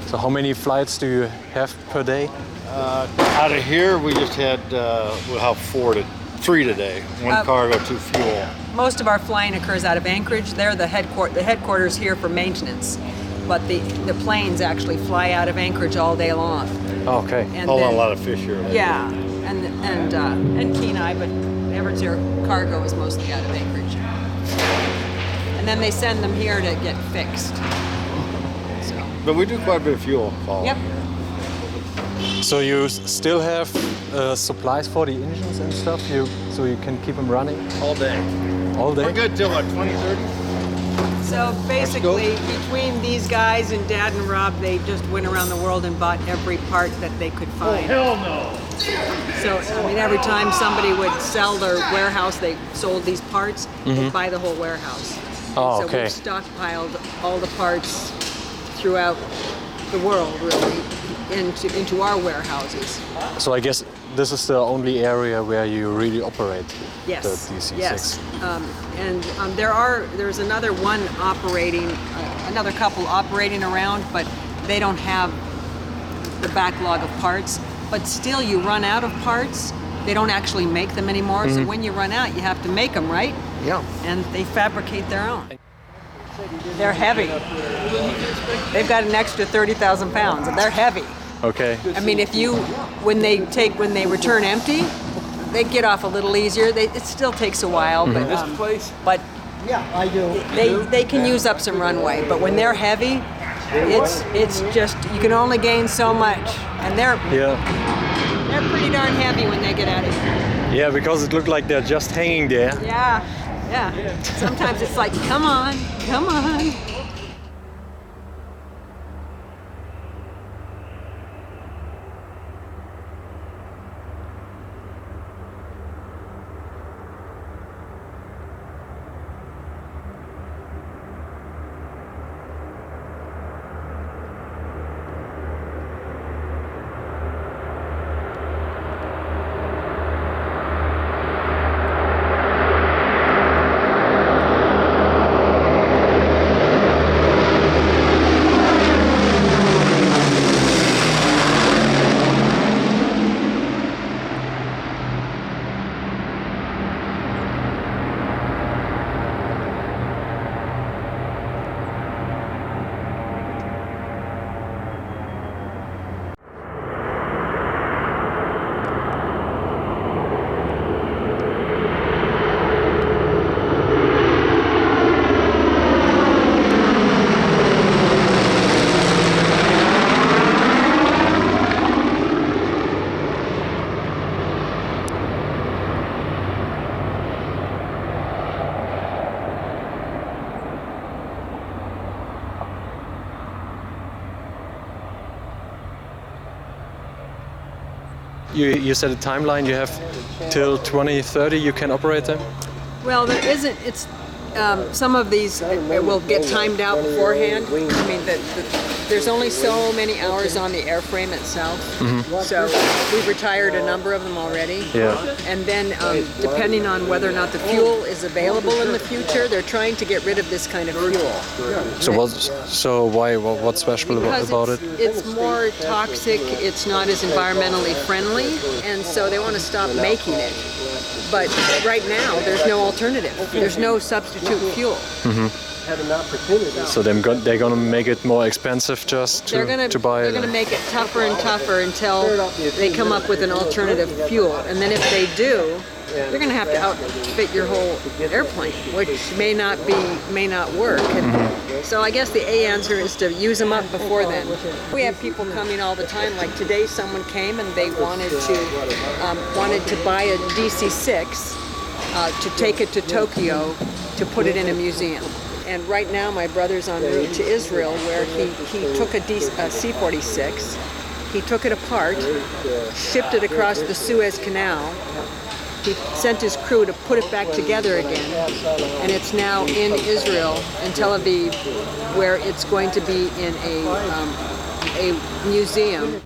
So how many flights do you have per day? Out of here, we just had, we'll have three today. One cargo, two fuel. Most of our flying occurs out of Anchorage. They're the headquarters here for maintenance. But the planes actually fly out of Anchorage all day long. Okay. And Haul then, a lot of fish here. Yeah, and Kenai, but Everts Air Cargo is mostly out of Anchorage. And then they send them here to get fixed. So. But we do quite a bit of fuel hauling. Yep. So you still have supplies for the engines and stuff, so you can keep them running? All day. All day? We're good till what, 2030? So basically, between these guys and Dad and Rob, they just went around the world and bought every part that they could find. Oh, hell no! So, I mean, every time somebody would sell their warehouse, they sold these parts, they'd buy the whole warehouse. Oh, so okay. we've stockpiled all the parts throughout the world, really, into our warehouses. So I guess this is the only area where you really operate Yes. the DC-6. Yes. There's another couple operating around, but they don't have the backlog of parts. But still, you run out of parts. They don't actually make them anymore. So when you run out, you have to make them, right? Yeah. And they fabricate their own. They're heavy. They've got an extra 30,000 pounds, and they're heavy. Okay. I mean, when they return empty, they get off a little easier. It still takes a while, but Yeah, I do. they can use up some runway. But when they're heavy, it's just you can only gain so much, and they're pretty darn heavy when they get out of here. Yeah, because it looked like they're just hanging there. Yeah. Sometimes it's like, come on. You set a timeline, you have till 2030 you can operate them? Well, there isn't. It's some of these will get timed out beforehand. I mean, there's only so many hours on the airframe itself. So we've retired a number of them already. Yeah. And then depending on whether or not the fuel is available in the future, they're trying to get rid of this kind of fuel. What's special about it? It's more toxic, it's not as environmentally friendly, and so they want to stop making it. But right now, there's no alternative. There's no substitute fuel. So they're gonna make it more expensive just to buy it? They're gonna make it tougher and tougher until they come up with an alternative fuel. And then if they do, they're gonna have to outfit your whole airplane, which may not work. So I guess the answer is to use them up before then. We have people coming all the time. Like today, someone came and they wanted to buy a DC-6 to take it to Tokyo to put it in a museum. And right now, my brother's en route to Israel, where he took a C-46, he took it apart, shipped it across the Suez Canal. He sent his crew to put it back together again, and it's now in Israel, in Tel Aviv, where it's going to be in a museum.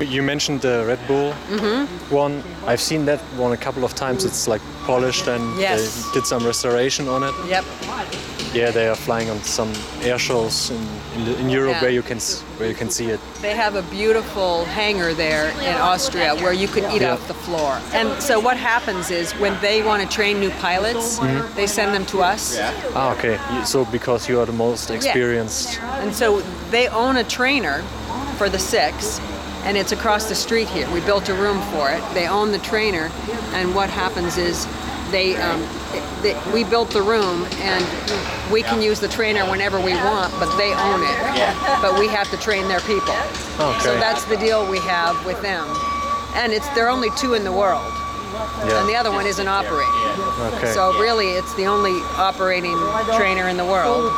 you mentioned the Red Bull one. I've seen that one a couple of times. It's like polished and Yes. they did some restoration on it. Yep. Yeah, they are flying on some air shows in Europe Yeah. where you can see it. They have a beautiful hangar there in Austria where you can eat Yeah. off the floor. And so what happens is when they want to train new pilots, they send them to us. Ah, okay. So because you are the most experienced. And so they own a trainer for the 6, and it's across the street here. We built a room for it. They own the trainer, and what happens is we built the room, and we can use the trainer whenever we want, but they own it. But we have to train their people. Okay. So that's the deal we have with them. And they're only 2 in the world. Yeah. And the other one isn't operating. Okay. So really, it's the only operating trainer in the world.